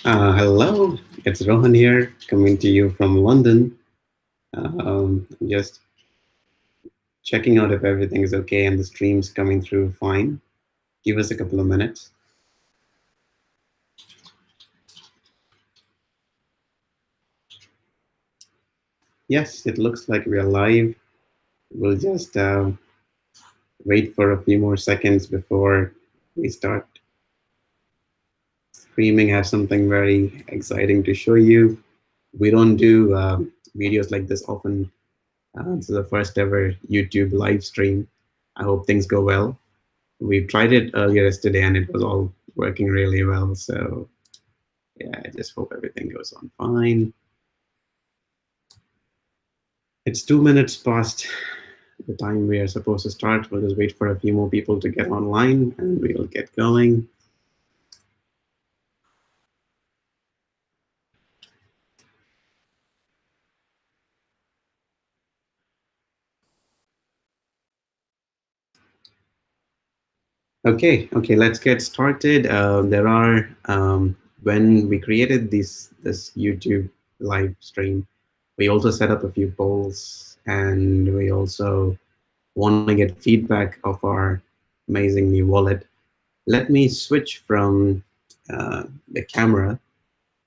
Hello, it's Rohan here, coming to you from London. Just checking out if everything is okay and the stream's coming through fine. Give us a couple of minutes. Yes, it looks like we are live. We'll just wait for a few more seconds before we start streaming. I have something very exciting to show you. We don't do videos like this often. This is the first ever YouTube live stream. I hope things go well. We tried it earlier yesterday and it was all working really well. So yeah, I just hope everything goes on fine. It's 2 minutes past the time we are supposed to start. We'll just wait for a few more people to get online and we'll get going. Okay, let's get started. When we created this YouTube live stream, we also set up a few polls and we also want to get feedback of our amazing new wallet. Let me switch from the camera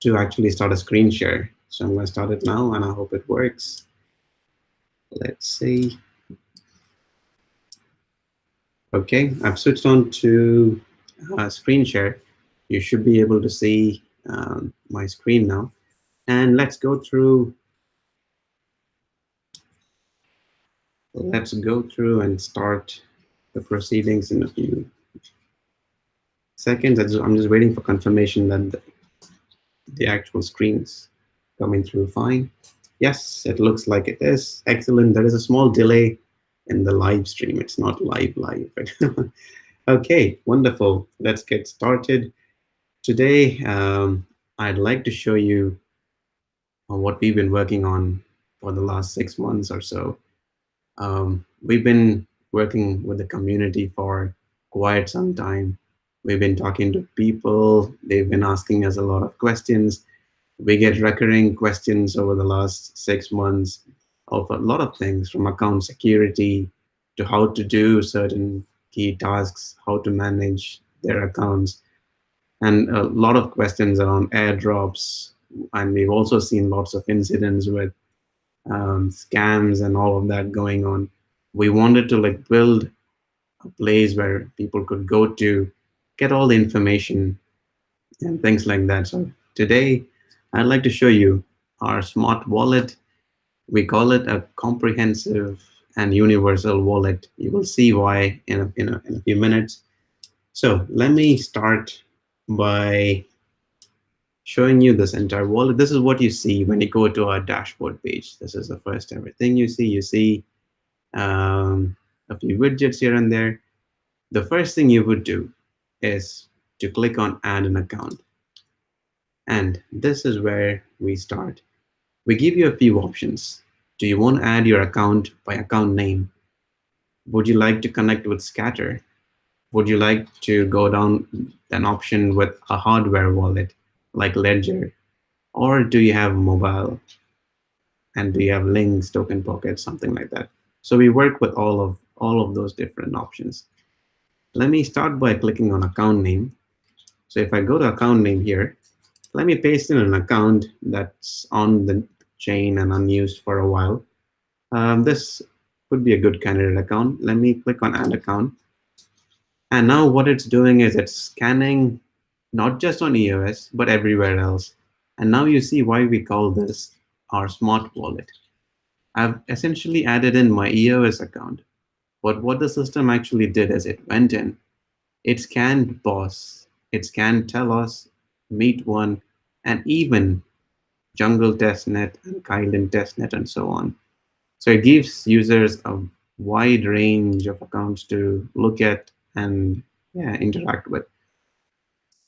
to actually start a screen share. So I'm going to start it now and I hope it works. Let's see. Okay, I've switched on to screen share. You should be able to see my screen now. And let's go through and start the proceedings in a few seconds. I'm just waiting for confirmation that the actual screen's coming through fine. Yes, it looks like it is. Excellent. There is a small delay in the live stream. It's not live. Okay, wonderful. Let's get started. Today, I'd like to show you what we've been working on for the last 6 months or so. We've been working with the community for quite some time. We've been talking to people. They've been asking us a lot of questions. We get recurring questions over the last 6 months of a lot of things, from account security to how to do certain key tasks, how to manage their accounts, and a lot of questions around airdrops. And we've also seen lots of incidents with scams and all of that going on. We wanted to build a place where people could go to get all the information and things like that. So today, I'd like to show you our smart wallet. We call it a comprehensive and universal wallet. You will see why in a few minutes. So let me start by showing you this entire wallet. This is what you see when you go to our dashboard page. This is the first ever thing you see. You see a few widgets here and there. The first thing you would do is to click on add an account. And this is where we start. We give you a few options. Do you want to add your account by account name? Would you like to connect with Scatter? Would you like to go down an option with a hardware wallet like Ledger? Or do you have mobile? And do you have links, token pockets, something like that? So we work with all of those different options. Let me start by clicking on account name. So if I go to account name here, let me paste in an account that's on the chain and unused for a while. This could be a good candidate account. Let me click on add account. And now what it's doing is it's scanning not just on EOS, but everywhere else. And now you see why we call this our smart wallet. I've essentially added in my EOS account. But what the system actually did is it went in, it scanned BOSS, it scanned Telos, Meet.one, and even Jungle Testnet and Kylan Testnet and so on. So it gives users a wide range of accounts to look at and interact with.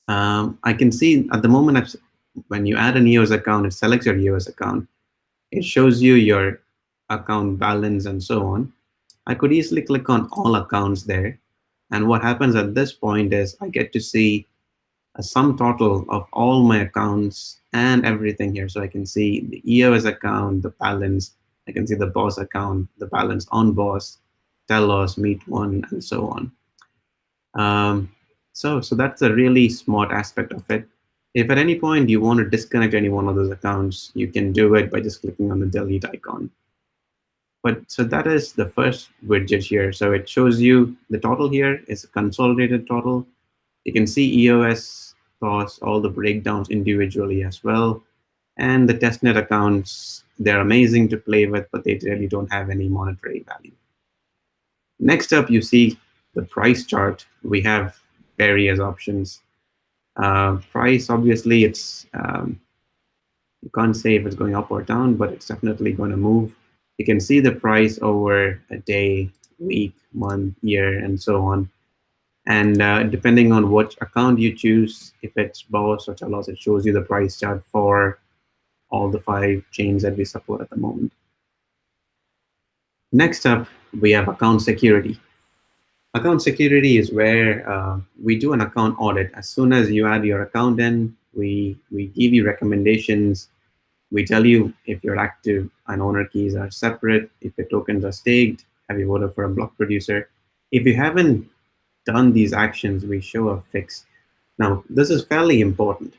I can see at the moment, when you add an EOS account, it selects your EOS account. It shows you your account balance and so on. I could easily click on all accounts there. And what happens at this point is I get to see a sum total of all my accounts and everything here. So I can see the EOS account, the balance. I can see the boss account, the balance on boss, Telos, Meet.one, and so on. So that's a really smart aspect of it. If at any point you want to disconnect any one of those accounts, you can do it by just clicking on the delete icon. But so that is the first widget here. So it shows you the total here is a consolidated total. You can see EOS costs, all the breakdowns individually as well. And the testnet accounts, they're amazing to play with, but they really don't have any monetary value. Next up, you see the price chart. We have various options. Price, obviously, you can't say if it's going up or down, but it's definitely going to move. You can see the price over a day, week, month, year, and so on. And depending on which account you choose, if it's BOSS or Telos, it shows you the price chart for all the 5 chains that we support at the moment. Next up, we have account security. Account security is where we do an account audit. As soon as you add your account in, we give you recommendations. We tell you if your active and owner keys are separate, if your tokens are staked, have you voted for a block producer. If you haven't done these actions, we show a fix. Now, this is fairly important.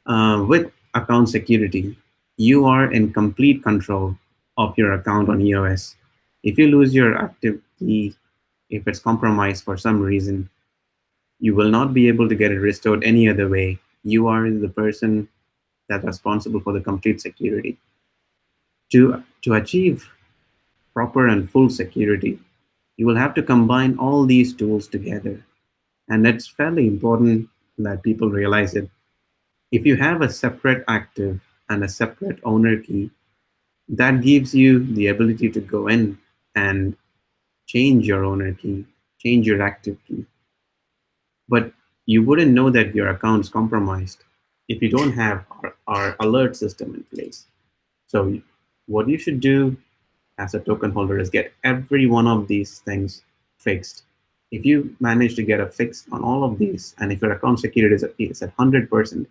With account security, you are in complete control of your account on EOS. If you lose your active key, if it's compromised for some reason, you will not be able to get it restored any other way. You are the person that's responsible for the complete security. To achieve proper and full security, you will have to combine all these tools together. And it's fairly important that people realize it. If you have a separate active and a separate owner key, that gives you the ability to go in and change your owner key, change your active key. But you wouldn't know that your account's compromised if you don't have our alert system in place. So what you should do as a token holder is get every one of these things fixed. If you manage to get a fix on all of these, and if your account security is at 100%,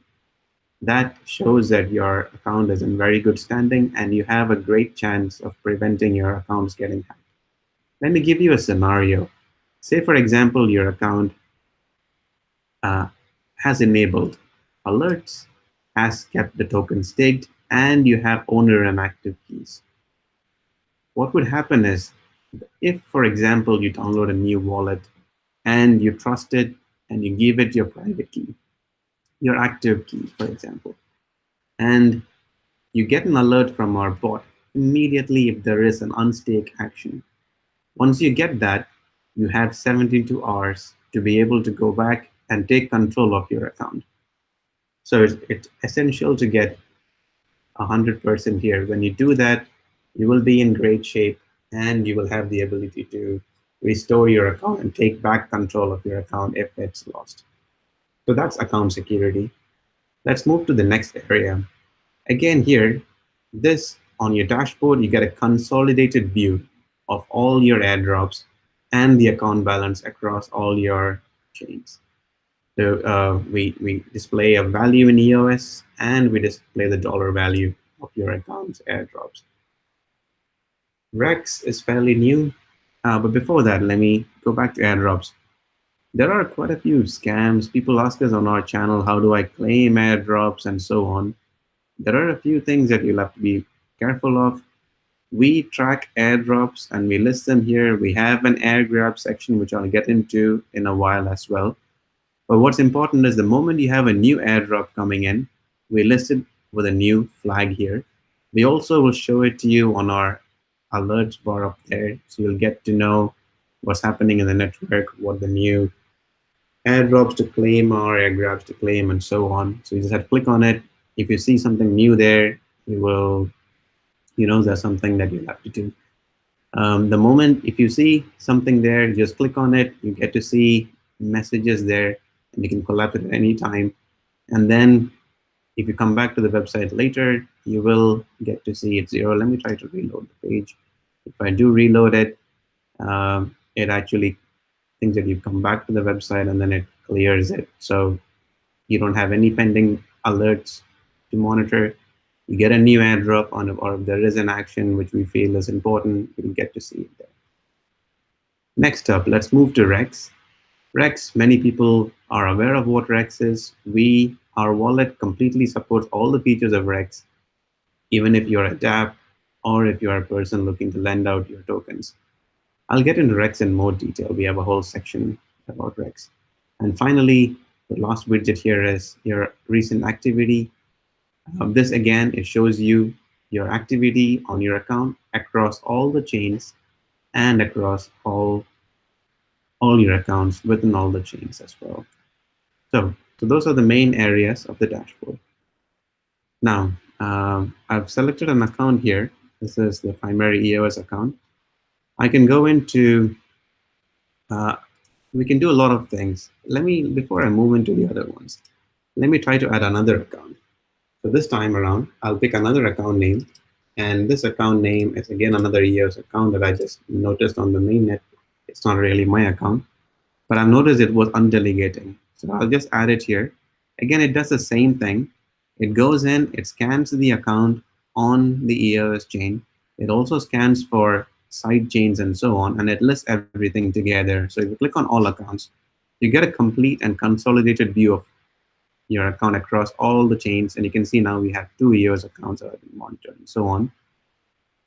that shows that your account is in very good standing and you have a great chance of preventing your accounts getting hacked. Let me give you a scenario. Say, for example, your account has enabled alerts, has kept the token staked, and you have owner and active keys. What would happen is, if, for example, you download a new wallet and you trust it and you give it your private key, your active key, for example, and you get an alert from our bot immediately if there is an unstake action. Once you get that, you have 72 hours to be able to go back and take control of your account. So it's essential to get 100% here. When you do that, you will be in great shape and you will have the ability to restore your account and take back control of your account if it's lost. So that's account security. Let's move to the next area. Again here, this on your dashboard, you get a consolidated view of all your airdrops and the account balance across all your chains. So we display a value in EOS and we display the dollar value of your account's airdrops. Rex is fairly new, but before that, let me go back to airdrops. There are quite a few scams. People ask us on our channel, how do I claim airdrops and so on. There are a few things that you'll have to be careful of. We track airdrops and we list them here. We have an air grab section, which I'll get into in a while as well. But what's important is the moment you have a new airdrop coming in, we list it with a new flag here. We also will show it to you on our alerts bar up there. So you'll get to know what's happening in the network, what the new airdrops to claim are, air grabs to claim, and so on. So you just have to click on it. If you see something new there, you will, there's something that you'll have to do. The moment, if you see something there, just click on it. You get to see messages there, and you can collapse it at any time. And then if you come back to the website later, you will get to see it's 0. Let me try to reload the page. If I do reload it, it actually thinks that you come back to the website and then it clears it. So You don't have any pending alerts to monitor. You get a new airdrop on, or if there is an action which we feel is important, you'll get to see it there. Next up, let's move to Rex. Rex, many people are aware of what Rex is. Our wallet completely supports all the features of Rex, even if you're a DApp or if you're a person looking to lend out your tokens. I'll get into Rex in more detail. We have a whole section about Rex. And finally, the last widget here is your recent activity. This again, it shows you your activity on your account across all the chains and across all your accounts within all the chains as well. So those are the main areas of the dashboard. Now, I've selected an account here. This is the primary EOS account. I can go into, we can do a lot of things. Before I move into the other ones, let me try to add another account. So this time around, I'll pick another account name. And this account name is again another EOS account that I just noticed on the mainnet. It's not really my account, but I've noticed it was undelegating. So I'll just add it here. Again, it does the same thing. It goes in, it scans the account on the EOS chain. It also scans for side chains and so on, and it lists everything together. So if you click on all accounts, you get a complete and consolidated view of your account across all the chains. And you can see now we have 2 EOS accounts that are being monitored and so on.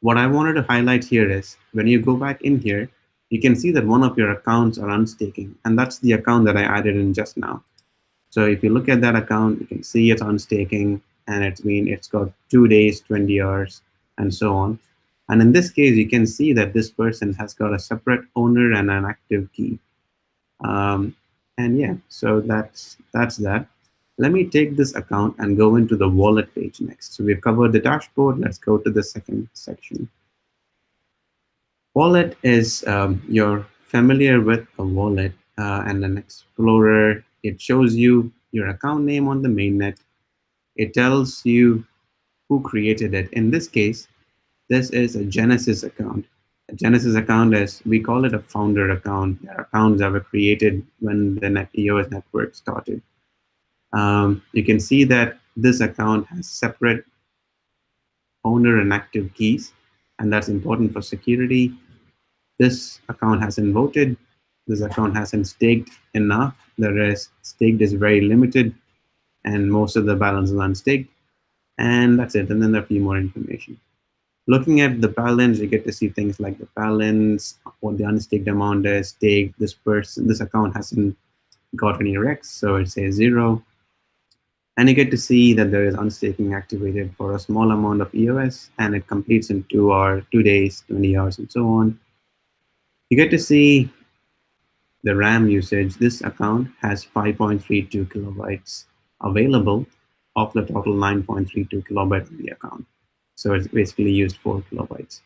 What I wanted to highlight here is when you go back in here, you can see that one of your accounts are unstaking, and that's the account that I added in just now. So if you look at that account, you can see it's unstaking, and it's got 2 days, 20 hours, and so on. And in this case, you can see that this person has got a separate owner and an active key. And yeah, so that's that. Let me take this account and go into the wallet page next. So we've covered the dashboard. Let's go to the second section. Wallet is, you're familiar with a wallet and an explorer. It shows you your account name on the mainnet. It tells you who created it. In this case, this is a Genesis account. A Genesis account is, we call it a founder account. Their accounts that were created when the EOS network started. You can see that this account has separate owner and active keys, and that's important for security. This account hasn't voted. This account hasn't staked enough. The rest staked is very limited, and most of the balance is unstaked. And that's it. And then there are a few more information. Looking at the balance, you get to see things like the balance, what the unstaked amount is, staked. This account hasn't got any REX, so it says 0. And you get to see that there is unstaking activated for a small amount of EOS, and it completes in 2 days, 20 hours, and so on. You get to see the RAM usage. This account has 5.32 kilobytes available of the total 9.32 kilobytes in the account. So it's basically used 4 kilobytes.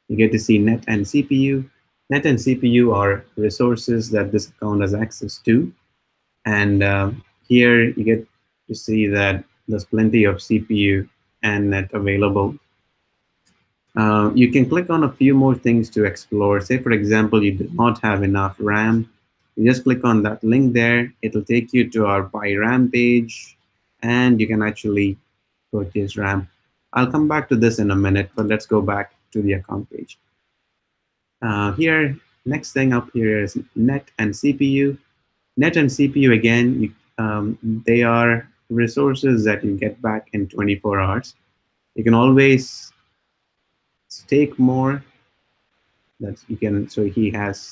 You get to see net and CPU. Net and CPU are resources that this account has access to. And here you get to see that there's plenty of CPU and net available. You can click on a few more things to explore. Say, for example, you do not have enough RAM. You just click on that link there. It'll take you to our buy RAM page, and you can actually purchase RAM. I'll come back to this in a minute, but let's go back to the account page. Here, next thing up here is net and CPU. Net and CPU, again, they are resources that you get back in 24 hours. You can always stake more. So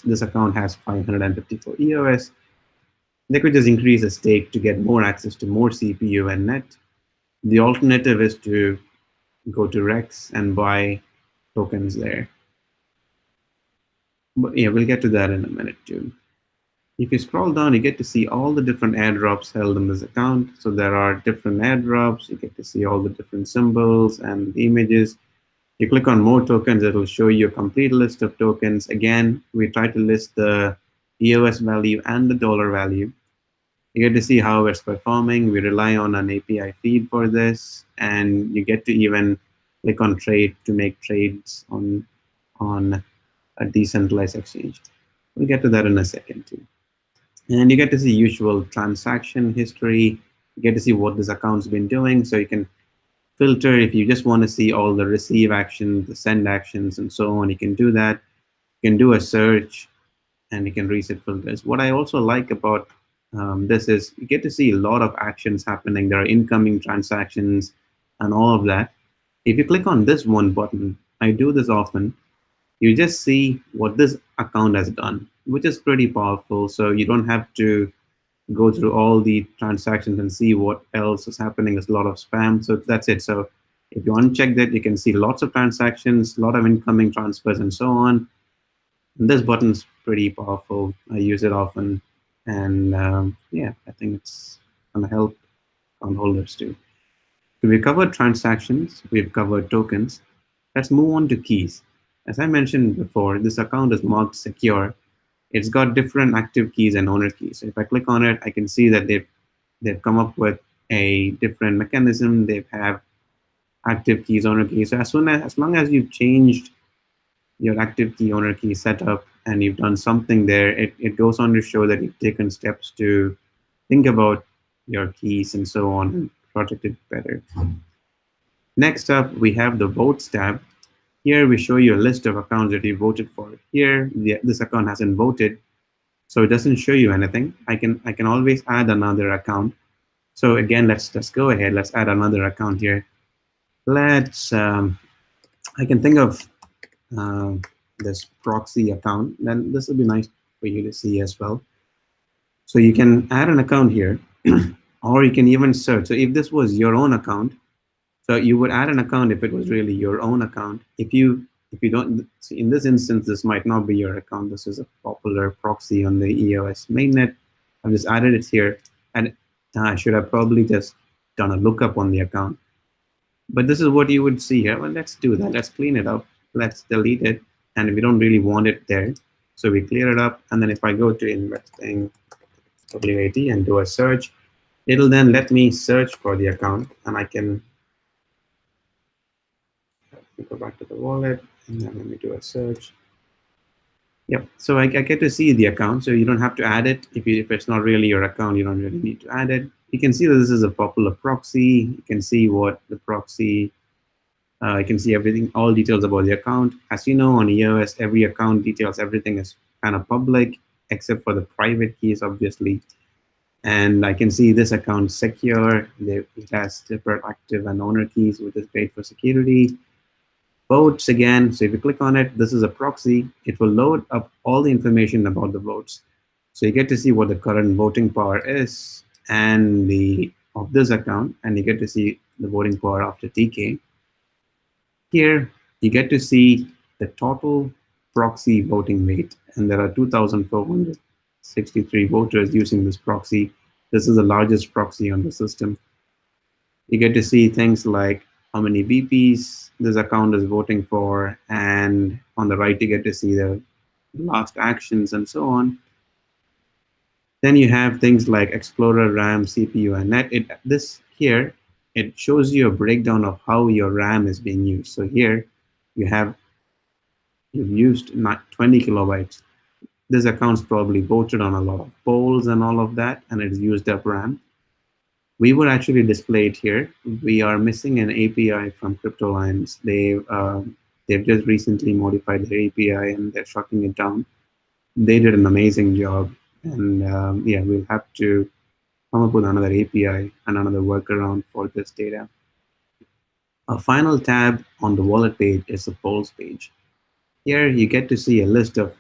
this account has 554 EOS. They could just increase the stake to get more access to more CPU and net. The alternative is to go to Rex and buy tokens there. But yeah, we'll get to that in a minute too. If you scroll down, you get to see all the different airdrops held in this account. So there are different airdrops. You get to see all the different symbols and the images. You click on more tokens, it will show you a complete list of tokens. Again, we try to list the EOS value and the dollar value. You get to see how it's performing. We rely on an API feed for this, and you get to even click on trade to make trades on a decentralized exchange. We'll get to that in a second too. And you get to see usual transaction history. You get to see what this account's been doing. So you can filter if you just want to see all the receive actions, the send actions, and so on. You can do that. You can do a search, and you can reset filters. What I also like about this is you get to see a lot of actions happening. There are incoming transactions and all of that. If you click on this one button, I do this often, you just see what this account has done, which is pretty powerful. So you don't have to go through all the transactions and see what else is happening. There's a lot of spam. So that's it. So if you uncheck that, you can see lots of transactions, a lot of incoming transfers, and so on. And this button's pretty powerful. I use it often. And yeah, I think it's going to help account holders too. So we've covered transactions, we've covered tokens. Let's move on to keys. As I mentioned before, this account is marked secure. It's got different active keys and owner keys. So if I click on it, I can see that they've come up with a different mechanism. They have active keys, owner keys. So as long as you've changed your active key, owner key setup, and you've done something there, it goes on to show that you've taken steps to think about your keys and so on and protect it better. Next up, we have the votes tab. Here we show you a list of accounts that you voted for. Here, this account hasn't voted, so it doesn't show you anything. I can always add another account. So again, let's go ahead. Let's add another account here. Let's I can think of this proxy account. Then this will be nice for you to see as well. So you can add an account here, or you can even search. So if this was your own account, so you would add an account if it was really your own account. If you don't, in this instance, this might not be your account. This is a popular proxy on the EOS mainnet. I've just added it here, and I should have probably just done a lookup on the account. But this is what you would see here. Well, let's do that. Let's clean it up. Let's delete it. And we don't really want it there. So we clear it up. And then if I go to investing WAT and do a search, it'll then let me search for the account. And I can go back to the wallet. And then let me do a search. Yep. So I get to see the account. So you don't have to add it. If it's not really your account, you don't really need to add it. You can see that this is a popular proxy. You can see what the proxy, you can see everything, all details about the account. As you know, on EOS, every account details, everything is kind of public, except for the private keys, obviously. And I can see this account secure. It has separate active and owner keys, which is great for security. Votes again. So if you click on it, this is a proxy. It will load up all the information about the votes. So you get to see what the current voting power is and of this account, and you get to see the voting power after TK. Here, you get to see the total proxy voting weight, and there are 2,463 voters using this proxy. This is the largest proxy on the system. You get to see things like how many VPs this account is voting for, and on the right, you get to see the last actions and so on. Then you have things like Explorer, RAM, CPU, and net. It shows you a breakdown of how your RAM is being used. So here you've used 20 kilobytes. This account's probably voted on a lot of polls and all of that, and it's used up RAM. We would actually display it here. We are missing an API from CryptoLines. They've just recently modified their API and they're shutting it down. They did an amazing job. And yeah, we'll have to come up with another API and another workaround for this data. A final tab on the wallet page is the polls page. Here you get to see a list of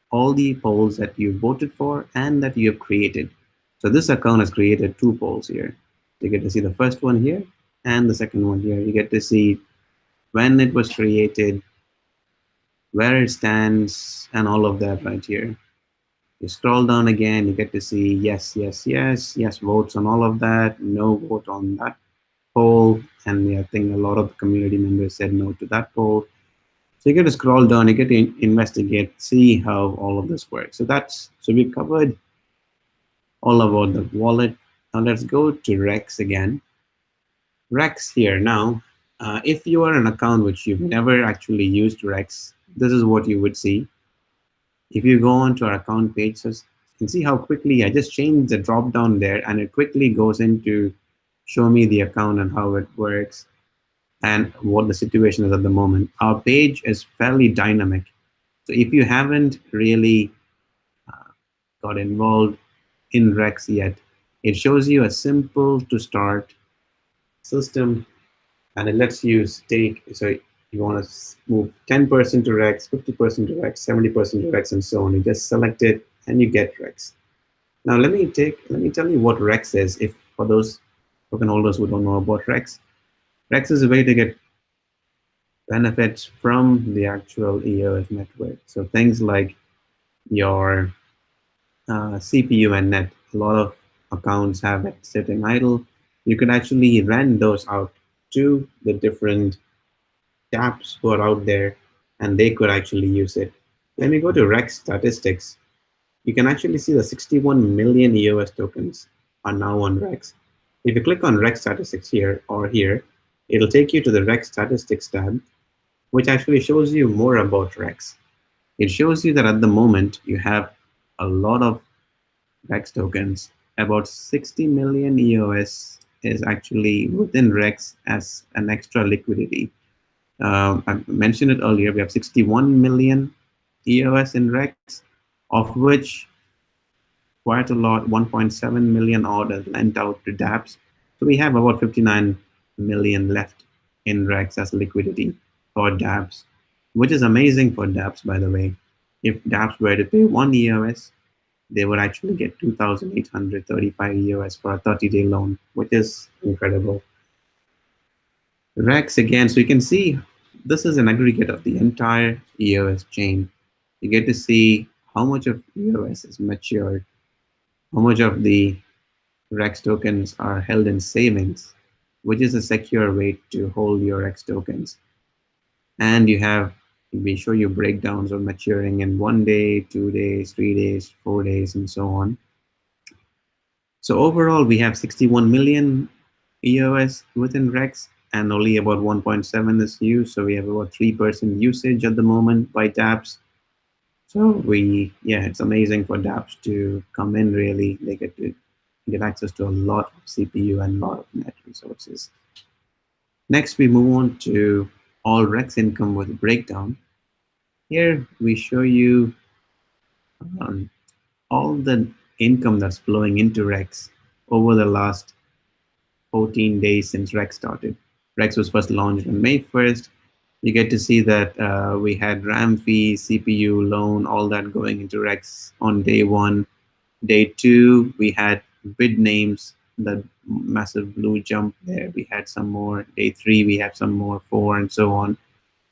all the polls that you voted for and that you have created. So this account has created 2 polls here. You get to see the first one here and the second one here. You get to see when it was created, where it stands, and all of that right here. You scroll down again, you get to see yes, yes, yes, yes votes on all of that, no vote on that poll, and I think a lot of the community members said no to that poll. So you get to scroll down, you get to investigate, see how all of this works. So we've covered all about the wallet. Now let's go to Rex again. Rex here now, if you are an account which you've never actually used Rex, this is what you would see. If you go onto our account page, so can see how quickly I just changed the drop down there, and it quickly goes into show me the account and how it works and what the situation is at the moment. Our page is fairly dynamic. So if you haven't really got involved in Rex yet, it shows you a simple to start system, and it lets you take, so you want to move 10% to Rex, 50% to Rex, 70% to Rex, and so on. You just select it and you get Rex. Now let me tell you what Rex is, if for those token holders who don't know about Rex. Rex is a way to get benefits from the actual EOS network. So things like your CPU and net. A lot of accounts have it sitting idle. You could actually rent those out to the different dApps who are out there, and they could actually use it. When we go to Rex statistics, you can actually see the 61 million EOS tokens are now on Rex. If you click on Rex statistics here or here, it'll take you to the Rex statistics tab, which actually shows you more about Rex. It shows you that at the moment you have a lot of Rex tokens. About 60 million EOS is actually within Rex as an extra liquidity. I mentioned it earlier, we have 61 million EOS in Rex, of which quite a lot, 1.7 million odd is lent out to dApps. So we have about 59 million left in Rex as liquidity for dApps, which is amazing for dApps, by the way. If dApps were to pay 1 EOS, they would actually get 2,835 EOS for a 30-day loan, which is incredible. Rex again, so you can see this is an aggregate of the entire EOS chain. You get to see how much of EOS is matured, how much of the Rex tokens are held in savings, which is a secure way to hold your Rex tokens. And we show you breakdowns of maturing in 1 day, 2 days, 3 days, 4 days, and so on. So overall, we have 61 million EOS within Rex, and only about 1.7 is used. So we have about 3% usage at the moment by dApps. So it's amazing for dApps to come in, really. They get access to a lot of CPU and a lot of net resources. Next, we move on to all Rex income with breakdown. Here, we show you all the income that's flowing into Rex over the last 14 days since Rex started. Rex was first launched on May 1st. You get to see that we had RAM fee, CPU, loan, all that going into Rex on day 1. Day 2, we had bid names, the massive blue jump there. We had some more. Day 3, we have some more, 4, and so on.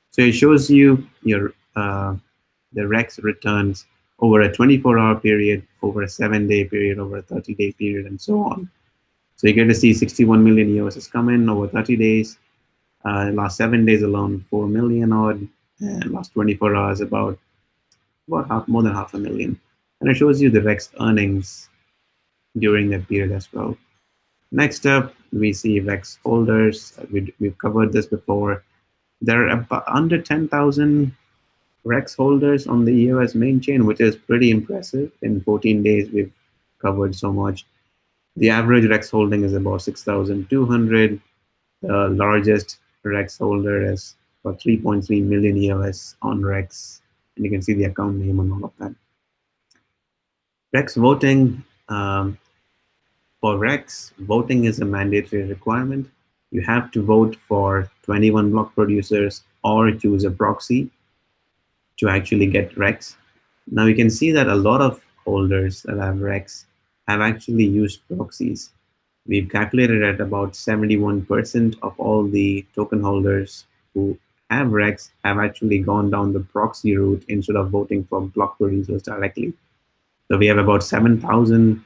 So it shows you your the Rex returns over a 24-hour period, over a 7-day period, over a 30-day period, and so on. So you get to see 61 million EOS has come in over 30 days. Last 7 days alone, 4 million odd, and last 24 hours about more than 500,000. And it shows you the Rex earnings during that period as well. Next up, we see Rex holders. We've covered this before. There are about under 10,000 Rex holders on the EOS main chain, which is pretty impressive. In 14 days, we've covered so much. The average Rex holding is about 6,200. The largest Rex holder is about 3.3 million EOS on Rex. And you can see the account name and all of that. Rex voting. For Rex, voting is a mandatory requirement. You have to vote for 21 block producers or choose a proxy to actually get Rex. Now you can see that a lot of holders that have Rex have actually used proxies. We've calculated at about 71% of all the token holders who have Rex have actually gone down the proxy route instead of voting for block producers directly. So we have about 7,000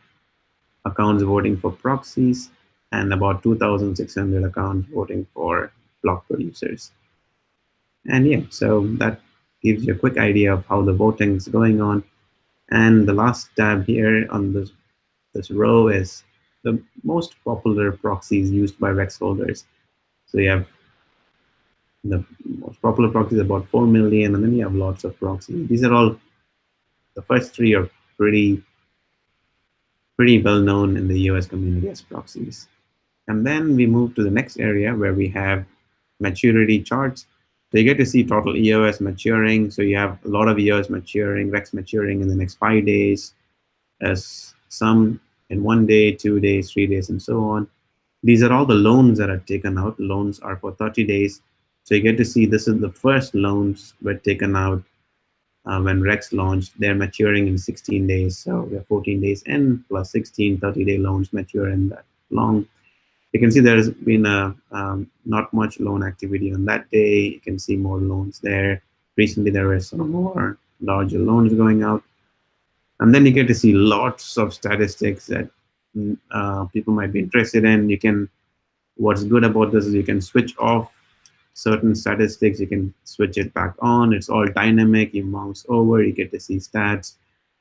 accounts voting for proxies and about 2,600 accounts voting for block producers. And yeah, so that gives you a quick idea of how the voting is going on. And the last tab here on this row is the most popular proxies used by Rex holders. So you have the most popular proxies, about 4 million, and then you have lots of proxies. These are all, the first 3 are pretty pretty well known in the EOS community as proxies. And then we move to the next area where we have maturity charts. So you get to see total EOS maturing. So you have a lot of EOS maturing, REX maturing in the next 5 days, as some in 1 day, 2 days, 3 days, and so on. These are all the loans that are taken out. Loans are for 30 days. So you get to see this is the first loans were taken out when REX launched. They're maturing in 16 days. So we have 14 days in plus 16 30-day loans mature in that long. You can see there's been not much loan activity on that day. You can see more loans there. Recently, there were some more larger loans going out. And then you get to see lots of statistics that people might be interested in. What's good about this is you can switch off certain statistics. You can switch it back on. It's all dynamic. You mouse over, you get to see stats.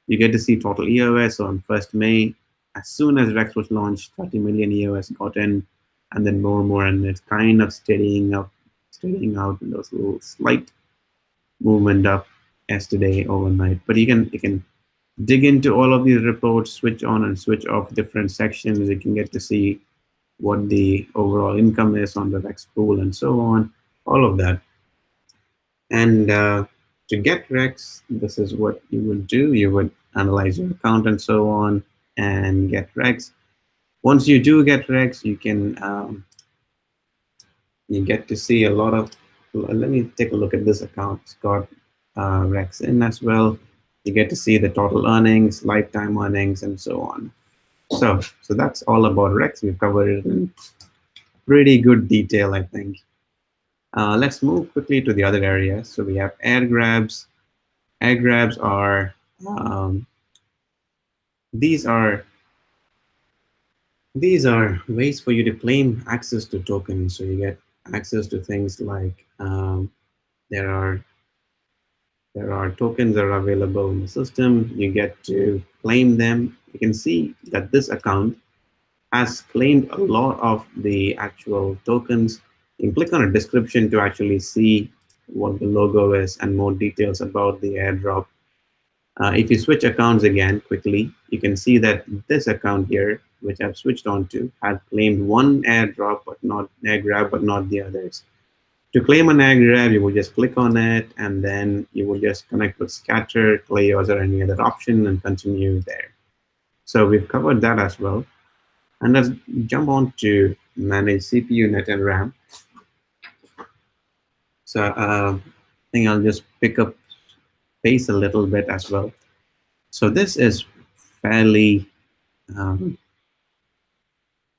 You get to see total EOS on 1st May. As soon as REX was launched, 30 million EOS got in, and then more, and it's kind of steadying out, in those little slight movement up yesterday overnight. But you can dig into all of these reports, switch on and switch off different sections. You can get to see what the overall income is on the REX pool and so on, all of that. And to get REX, this is what you would do. You would analyze your account and so on and get REX. Once you do get REX, you can you get to see a lot of, let me take a look at this account. It's got REX in as well. You get to see the total earnings, lifetime earnings, and so on. So that's all about REX. We've covered it in pretty good detail, I think. Let's move quickly to the other areas. So we have air grabs. Air grabs are these are ways for you to claim access to tokens. So you get access to things like there are tokens that are available in the system. You get to claim them. You can see that this account has claimed a lot of the actual tokens. You can click on a description to actually see what the logo is and more details about the airdrop. If you switch accounts again quickly, you can see that this account here, which I've switched on to, has claimed one airdrop, but not air grab, but not the others. To claim an air grab, you will just click on it, and then you will just connect with scatter, cleos, or any other option and continue there. So we've covered that as well. And let's jump on to manage CPU, net, and RAM. So I think I'll just pick up pace a little bit as well. So this is fairly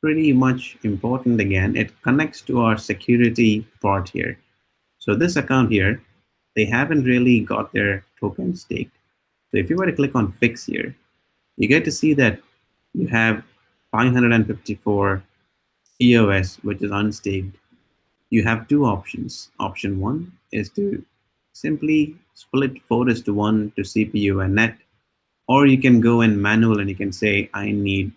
pretty much important again. It connects to our security part here. So this account here, they haven't really got their token staked. So if you were to click on fix here, you get to see that you have 554 EOS, which is unstaked. You have two options. Option one is to simply split 4:1 to CPU and net, or you can go in manual and you can say, I need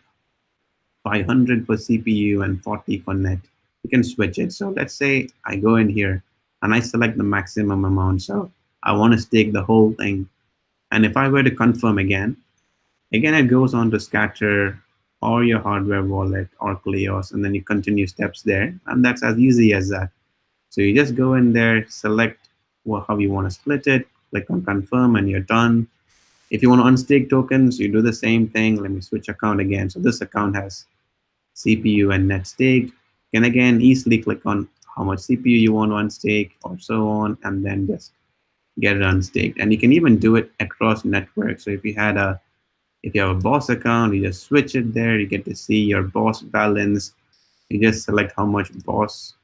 500 for CPU and 40 for net. You can switch it. So let's say I go in here and I select the maximum amount. So I want to stake the whole thing. And if I were to confirm again, it goes on to scatter or your hardware wallet or cleos, and then you continue steps there. And that's as easy as that. So you just go in there, select how you want to split it, click on confirm, and you're done. If you want to unstake tokens, you do the same thing. Let me switch account again. So this account has CPU and net staked. You can again easily click on how much CPU you want to unstake or so on, and then just get it unstaked. And you can even do it across networks. So if you have a boss account, you just switch it there. You get to see your boss balance. You just select how much boss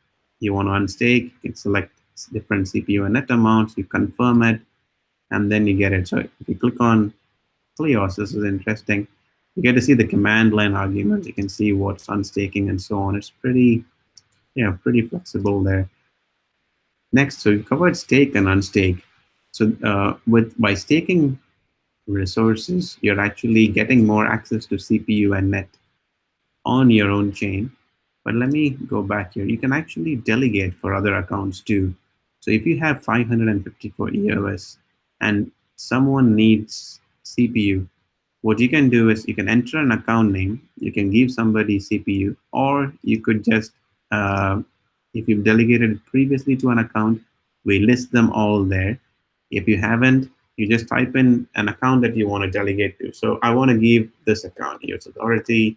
you want to unstake. You can select different CPU and net amounts. You confirm it, and then you get it. So if you click on cleos, this is interesting. You get to see the command line arguments. You can see what's unstaking and so on. It's pretty flexible there. Next, so we've covered stake and unstake. So by staking resources, you're actually getting more access to CPU and net on your own chain. But let me go back here. You can actually delegate for other accounts too. So if you have 554 EOS and someone needs CPU, what you can do is you can enter an account name, you can give somebody CPU, or you could just, if you've delegated previously to an account, we list them all there. If you haven't, you just type in an account that you want to delegate to. So I want to give this account EOS Authority.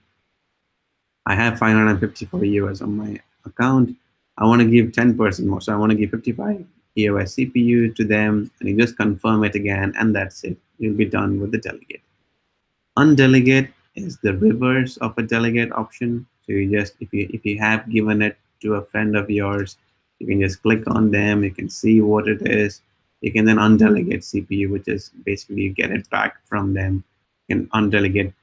I have 554 EOS on my account. I want to give 10% more. So I want to give 55 EOS CPU to them, and you just confirm it again, and that's it. You'll be done with the delegate. Undelegate is the reverse of a delegate option. So you just, if you have given it to a friend of yours, you can just click on them, you can see what it is. You can then undelegate CPU, which is basically you get it back from them. You can undelegate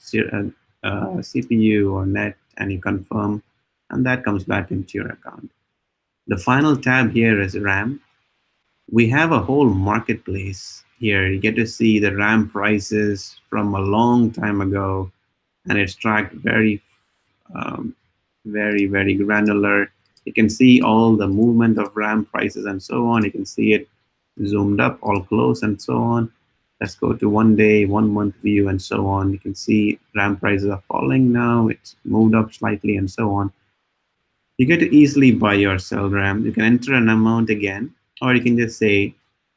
CPU or net, and you confirm, and that comes back into your account. The final tab here is RAM. We have a whole marketplace here. You get to see the RAM prices from a long time ago, and it's tracked very granular. You can see all the movement of RAM prices and so on. You can see it zoomed up, all close, and so on. Let's go to 1 day, 1 month view, and so on. You can see RAM prices are falling now. It's moved up slightly, and so on. You get to easily buy or sell RAM. You can enter an amount again, or you can just say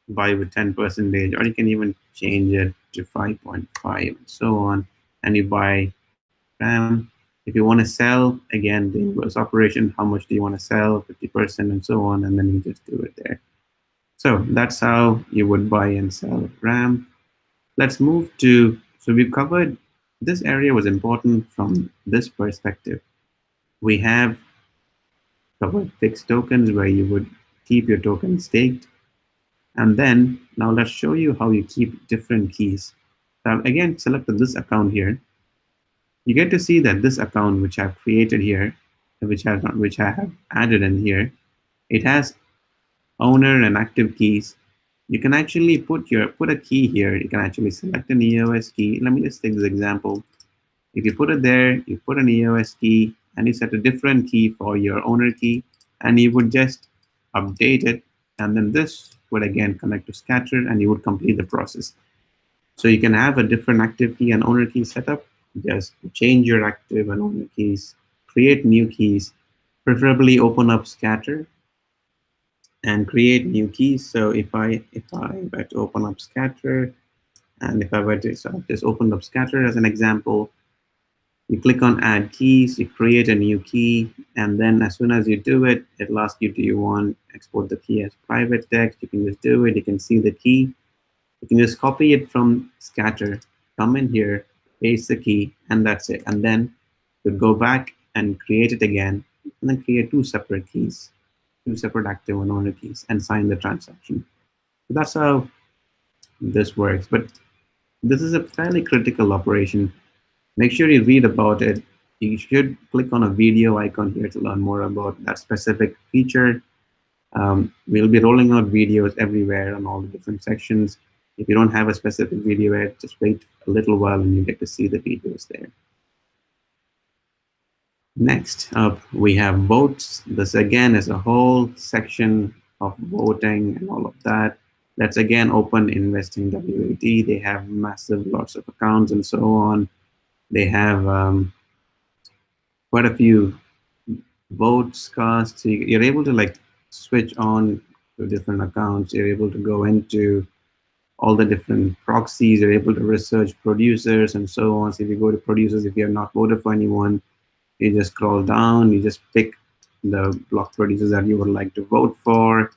buy with 10%, or you can even change it to 5.5 and so on, and you buy RAM. If you want to sell, again, the inverse operation, how much do you want to sell, 50% and so on, and then you just do it there. So that's how you would buy and sell RAM. Let's move to, so we've covered, this area was important from this perspective. We have covered fixed tokens where you would keep your token staked. And then now let's show you how you keep different keys. So I've again selected this account here. You get to see that this account which I've created here, which I have added in here, it has owner and active keys. You can actually put a key here. You can actually select an EOS key. Let me just take this example. If you put it there, you put an EOS key, and you set a different key for your owner key, and you would just update it, and then this would again connect to scatter, and you would complete the process. So you can have a different active key and owner key setup. Just change your active and owner keys, create new keys, preferably open up scatter and create new keys. So if I were to open up scatter, and if I were to, so I've just opened up scatter as an example, you click on add keys, you create a new key, and then as soon as you do it, it'll ask you, do you want export the key as private text? You can just do it. You can see the key. You can just copy it from scatter, come in here, paste the key, and that's it. And then you go back and create it again, and then create two separate keys, two separate active and owner keys, and sign the transaction. So that's how this works. But this is a fairly critical operation. Make sure you read about it. You should click on a video icon here to learn more about that specific feature. We'll be rolling out videos everywhere on all the different sections. If you don't have a specific video yet, just wait a little while and you get to see the videos there. Next up, we have votes. This again is a whole section of voting and all of that. Let's again open Investing WAD. They have massive lots of accounts and so on. They have quite a few votes cast. So you're able to like switch on to different accounts. You're able to go into all the different proxies. You're able to research producers and so on. So if you go to producers, if you have not voted for anyone, you just scroll down, you just pick the block producers that you would like to vote for,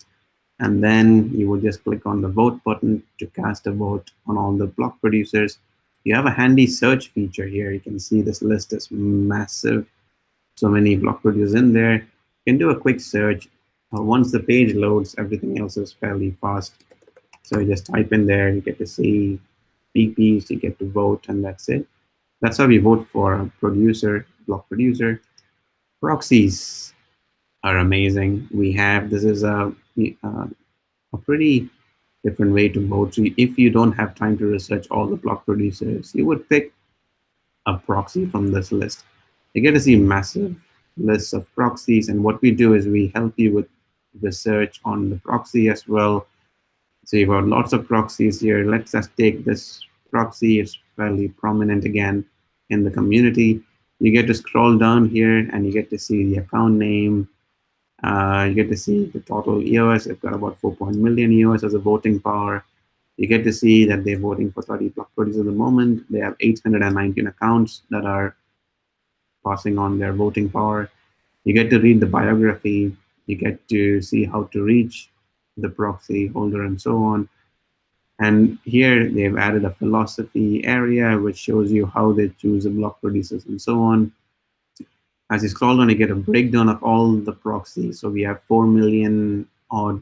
and then you would just click on the vote button to cast a vote on all the block producers. You have a handy search feature here. You can see this list is massive. So many block producers in there. You can do a quick search. Once the page loads, everything else is fairly fast. So you just type in there, you get to see BPs, you get to vote, and that's it. That's how we vote for a producer, block producer. Proxies are amazing. We have, this is a pretty different way to vote. So if you don't have time to research all the block producers, you would pick a proxy from this list. You get to see massive lists of proxies, and what we do is we help you with research on the proxy as well. So you've got lots of proxies here. Let's just take this proxy. It's fairly prominent again in the community. You get to scroll down here and you get to see the account name. You get to see the total EOS. They've got about 4 million EOS as a voting power. You get to see that they're voting for 30 block parties at the moment. They have 819 accounts that are passing on their voting power. You get to read the biography. You get to see how to reach the proxy holder and so on. And here they've added a philosophy area, which shows you how they choose the block producers and so on. As you scroll down, you get a breakdown of all the proxies. So we have 4 million odd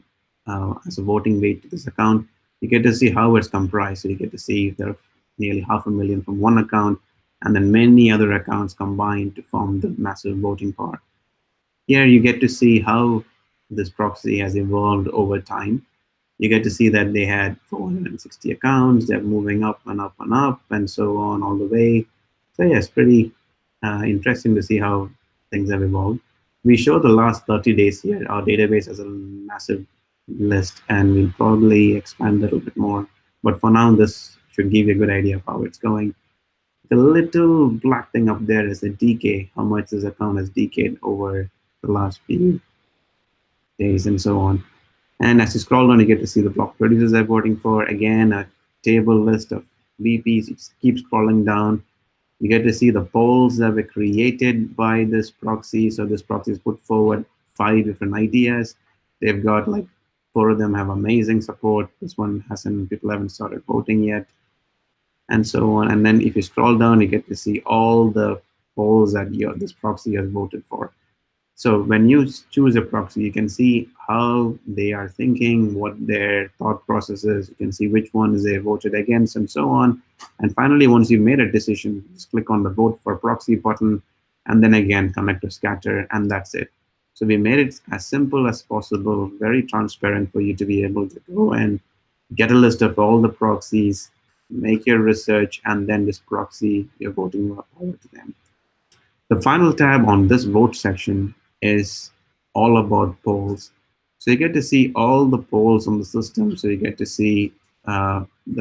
as a voting weight to this account. You get to see how it's comprised. So you get to see there are nearly 500,000 from one account, and then many other accounts combined to form the massive voting power. Here you get to see how this proxy has evolved over time. You get to see that they had 460 accounts, they're moving up and up and up and so on all the way. So yeah, it's pretty interesting to see how things have evolved. We show the last 30 days here. Our database has a massive list and we'll probably expand a little bit more. But for now, this should give you a good idea of how it's going. The little black thing up there is the decay, how much this account has decayed over the last few days and so on. And as you scroll down, you get to see the block producers they're voting for. Again, a table list of VPs. You keep scrolling down. You get to see the polls that were created by this proxy. So this proxy has put forward 5 different ideas. They've got like 4 of them have amazing support. This one hasn't, people haven't started voting yet, and so on. And then if you scroll down, you get to see all the polls that this proxy has voted for. So when you choose a proxy, you can see how they are thinking, what their thought process is. You can see which ones they voted against and so on. And finally, once you've made a decision, just click on the vote for proxy button, and then again, connect to scatter, and that's it. So we made it as simple as possible, very transparent for you to be able to go and get a list of all the proxies, make your research, and then this proxy, you're voting over to them. The final tab on this vote section is all about polls. So you get to see all the polls on the system. So you get to see the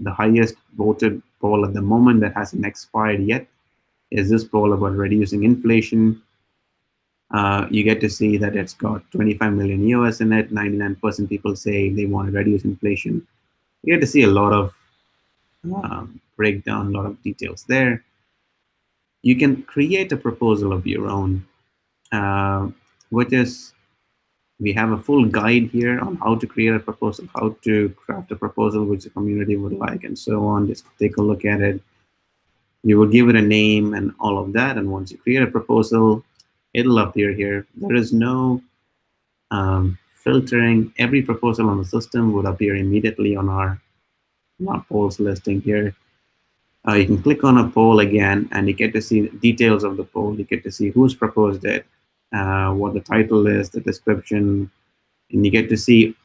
highest voted poll at the moment that hasn't expired yet is this poll about reducing inflation. You get to see that it's got 25 million EOS in it. 99% people say they want to reduce inflation. You get to see a lot of breakdown, a lot of details there. You can create a proposal of your own, which is, we have a full guide here on how to create a proposal, how to craft a proposal which the community would like, and so on. Just take a look at it. You will give it a name and all of that. And once you create a proposal, it'll appear here. There is no filtering. Every proposal on the system would appear immediately on our polls listing here. You can click on a poll again, and you get to see the details of the poll. You get to see who's proposed it, what the title is, the description, and you get to see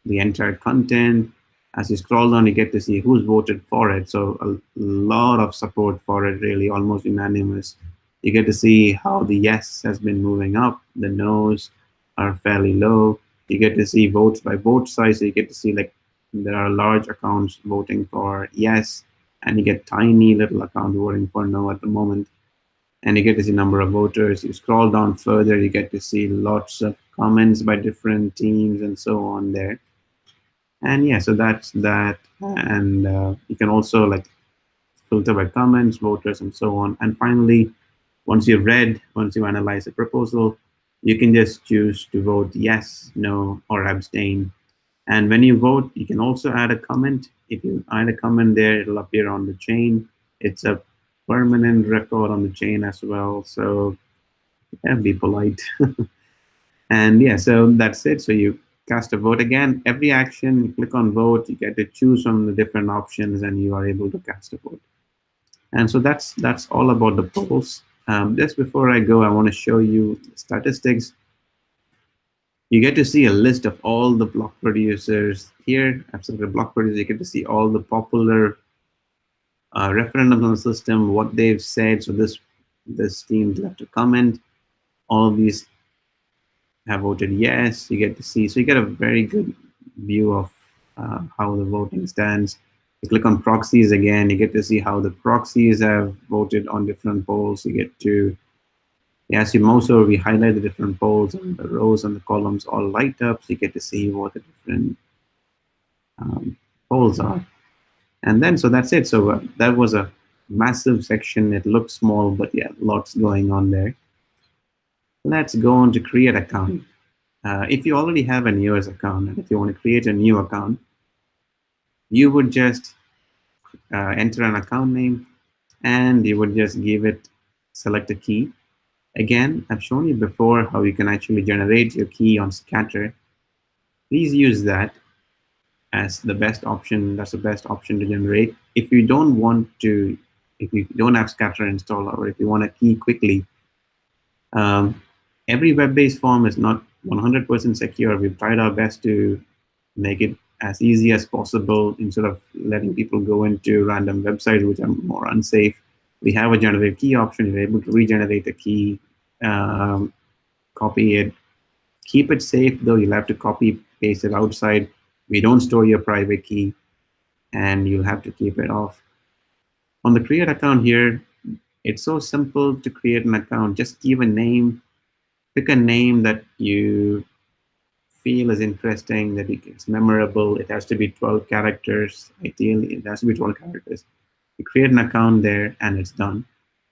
the entire content. As you scroll down, you get to see who's voted for it. So a lot of support for it, really, almost unanimous. You get to see how the yes has been moving up, the no's are fairly low. You get to see votes by vote size. So you get to see like there are large accounts voting for yes, and you get tiny little accounts voting for no at the moment. And you get to see number of voters. You scroll down further, you get to see lots of comments by different teams and so on there. And yeah, so that's that. And you can also like filter by comments, voters, and so on. And finally, once you've analyzed the proposal, you can just choose to vote yes, no, or abstain. And when you vote, you can also add a comment. If you add a comment there, it'll appear on the chain. It's a permanent record on the chain as well. So yeah, be polite. And yeah, so that's it. So you cast a vote again. Every action, you click on vote, you get to choose from the different options, and you are able to cast a vote. And so that's all about the polls. Just before I go, I want to show you statistics. You get to see a list of all the block producers here. I've selected block producers. You get to see all the popular referendums on the system, what they've said. So this team left a comment. All of these have voted yes. You get to see, so you get a very good view of how the voting stands. You click on proxies again, you get to see how the proxies have voted on different polls. You get to, as you mouse over, we highlight the different polls, and the rows and the columns all light up, so you get to see what the different polls are. And then, so that's it. So that was a massive section. It looks small, but yeah, lots going on there. Let's go on to create account. If you already have an EOS account, and if you want to create a new account, you would just enter an account name, and you would just give it, select a key. Again, I've shown you before how you can actually generate your key on Scatter. Please use that as the best option. That's the best option to generate. If you don't want to, if you don't have Scatter installed, or if you want a key quickly, every web-based form is not 100% secure. We've tried our best to make it as easy as possible instead of letting people go into random websites which are more unsafe. We have a generate key option. You're able to regenerate a key, copy it, keep it safe though. You'll have to copy paste it outside. We don't store your private key, and you'll have to keep it off. On the create account here, it's so simple to create an account. Just give a name, pick a name that you feel is interesting, that it's memorable. It has to be 12 characters. Ideally, it has to be 12 characters. You create an account there, and it's done.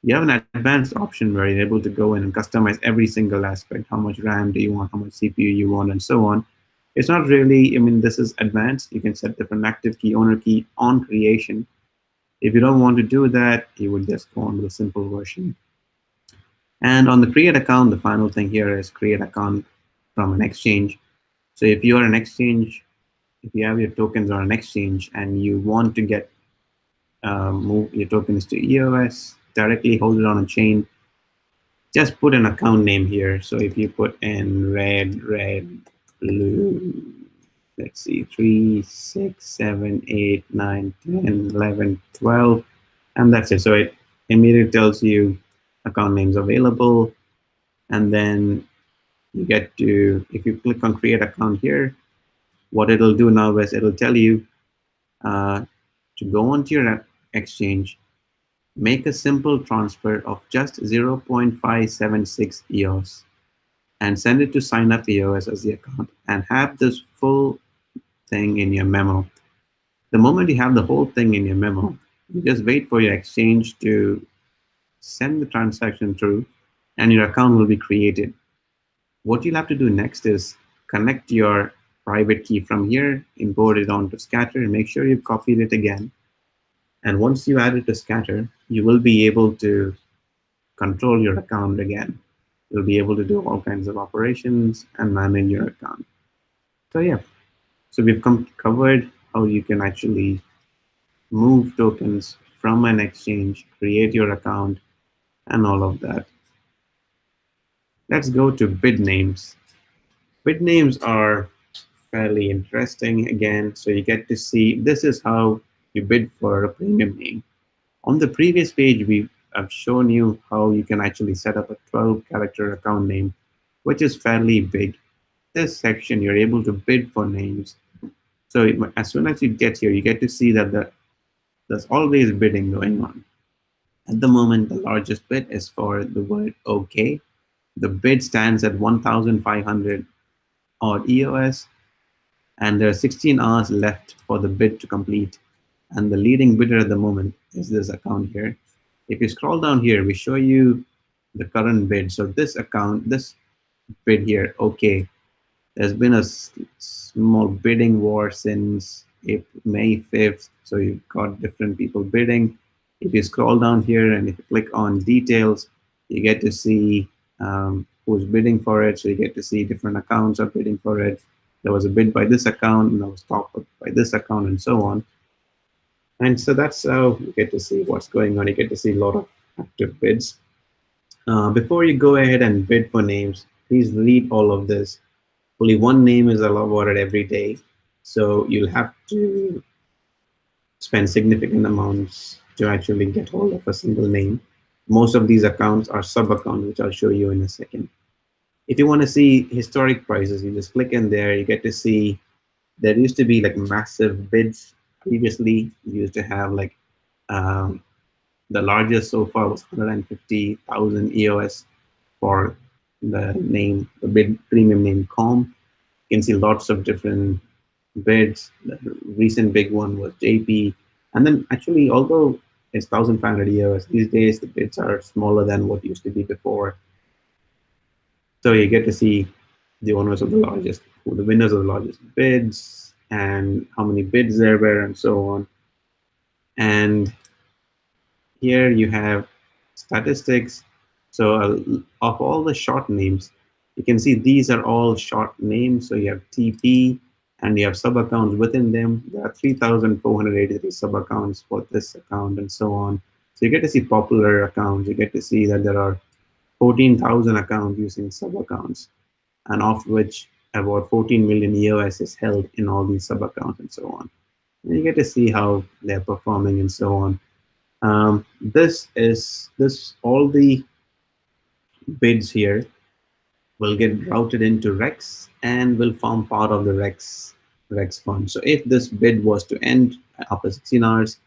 You have an advanced option where you're able to go in and customize every single aspect. How much RAM do you want? How much CPU you want? And so on. It's not really, I mean, this is advanced. You can set different active key, owner key on creation. If you don't want to do that, you would just go on to the simple version. And on the create account, the final thing here is create account from an exchange. So if you are an exchange, if you have your tokens on an exchange and you want to get move your tokens to EOS, directly hold it on a chain, just put an account name here. So if you put in red, blue, let's see, 3, 6, 7, 8, 9, 10, 11, 12, and that's it. So it immediately tells you account names available. And then you get to, if you click on create account here, what it'll do now is it'll tell you to go onto your exchange, make a simple transfer of just 0.576 EOS and send it to sign up EOS as the account, and have this full thing in your memo. The moment you have the whole thing in your memo, you just wait for your exchange to send the transaction through, and your account will be created. What you'll have to do next is connect your private key from here, import it onto Scatter, and make sure you've copied it again. And once you add it to Scatter, you will be able to control your account again. You'll be able to do all kinds of operations and manage your account. So yeah, so we've covered how you can actually move tokens from an exchange, create your account, and all of that. Let's go to bid names. Bid names are fairly interesting again. So you get to see, this is how you bid for a premium name. On the previous page, I've shown you how you can actually set up a 12-character account name, which is fairly big. This section, you're able to bid for names. So as soon as you get here, you get to see that there's always bidding going on. At the moment, the largest bid is for the word OK. The bid stands at 1,500 odd EOS, and there are 16 hours left for the bid to complete. And the leading bidder at the moment is this account here. If you scroll down here, we show you the current bid. So this account, this bid here, OK, there's been a small bidding war since May 5th. So you've got different people bidding. If you scroll down here and if you click on details, you get to see who's bidding for it. So you get to see different accounts are bidding for it. There was a bid by this account, and there was top by this account, and so on. And so that's how you get to see what's going on. You get to see a lot of active bids. Before you go ahead and bid for names, please read all of this. Only one name is allowed every day, so you'll have to spend significant amounts to actually get hold of a single name. Most of these accounts are sub-accounts, which I'll show you in a second. If you want to see historic prices, you just click in there. You get to see there used to be like massive bids Previously, you used to have like um, the largest so far was 150,000 EOS for the name, the bid premium name Com. You can see lots of different bids. The recent big one was JP. And then actually, although it's 1,500 EOS, these days the bids are smaller than what used to be before. So you get to see the owners of the largest, the winners of the largest bids, and how many bids there were, and so on. And here you have statistics. So of all the short names, you can see these are all short names. So you have TP and you have sub accounts within them. There are 3,483 sub accounts for this account and so on. So you get to see popular accounts. You get to see that there are 14,000 accounts using sub accounts, and of which about 14 million EOS is held in all these sub accounts and so on. And you get to see how they're performing and so on. This all the bids here will get routed into Rex and will form part of the Rex fund. So if this bid was to end after 16 hours,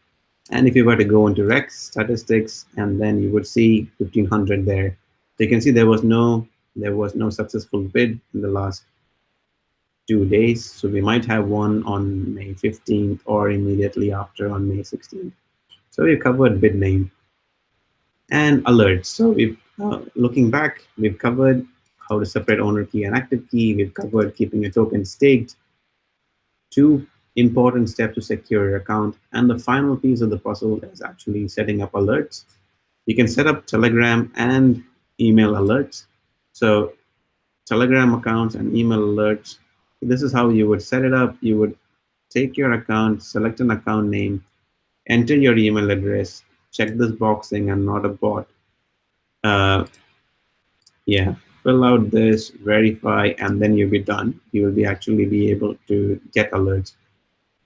and if you were to go into Rex statistics, and then you would see 1,500 there. So you can see there was no successful bid in the last 2 days. So we might have one on May 15th or immediately after on May 16th. So we covered bid name and alerts. So we've looking back, we've covered how to separate owner key and active key. We've covered keeping a token staked, two important steps to secure your account. And the final piece of the puzzle is actually setting up alerts. You can set up Telegram and email alerts. So Telegram accounts and email alerts. This is how you would set it up. You would take your account, select an account name, enter your email address, check this box saying I'm not a bot. Uh, yeah, fill out this, verify, and then you'll be done. You will actually be able to get alerts.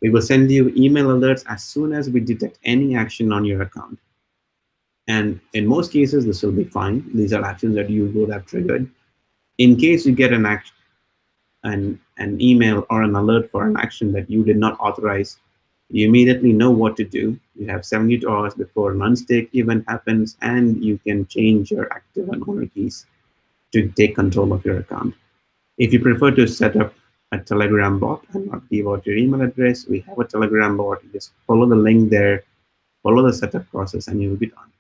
We will send you email alerts as soon as we detect any action on your account. And in most cases, this will be fine. These are actions that you would have triggered. In case you get an action, an email or an alert for an action that you did not authorize, you immediately know what to do. You have 72 hours before an unstake event happens, and you can change your active and owner keys to take control of your account. If you prefer to set up a Telegram bot and not give out your email address, we have a Telegram bot. You just follow the link there, follow the setup process, and you'll be done.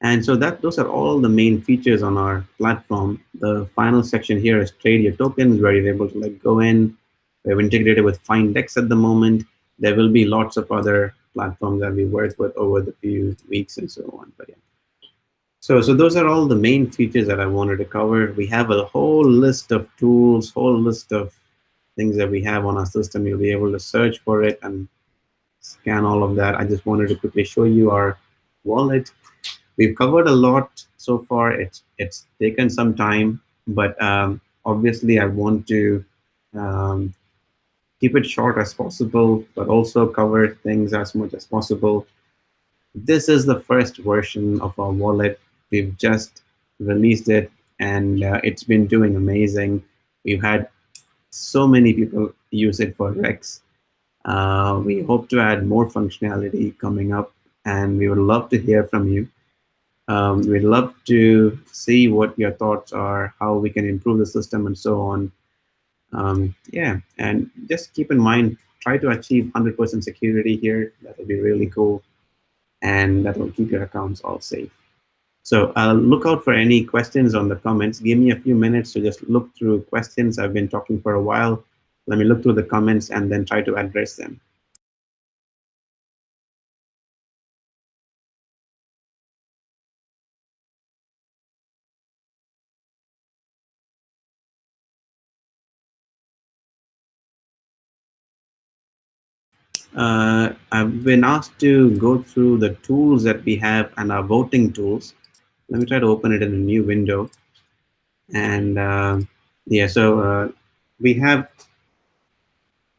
And so those are all the main features on our platform. The final section here is trade your tokens, where you're able to like go in. We have integrated with Findex at the moment. There will be lots of other platforms that we work with over the few weeks and so on. But yeah. So those are all the main features that I wanted to cover. We have a whole list of tools, whole list of things that we have on our system. You'll be able to search for it and scan all of that. I just wanted to quickly show you our wallet. We've covered a lot so far. It's taken some time, but obviously I want to keep it short as possible, but also cover things as much as possible. This is the first version of our wallet. We've just released it, and it's been doing amazing. We've had so many people use it for Rex. We hope to add more functionality coming up, and we would love to hear from you. We'd love to see what your thoughts are, how we can improve the system, and so on. Yeah, and just keep in mind, try to achieve 100% security here. That will be really cool, and that will keep your accounts all safe. So look out for any questions on the comments. Give me a few minutes to just look through questions. I've been talking for a while. Let me look through the comments and then try to address them. I've been asked to go through the tools that we have and our voting tools. Let me try to open it in a new window. And yeah, so we have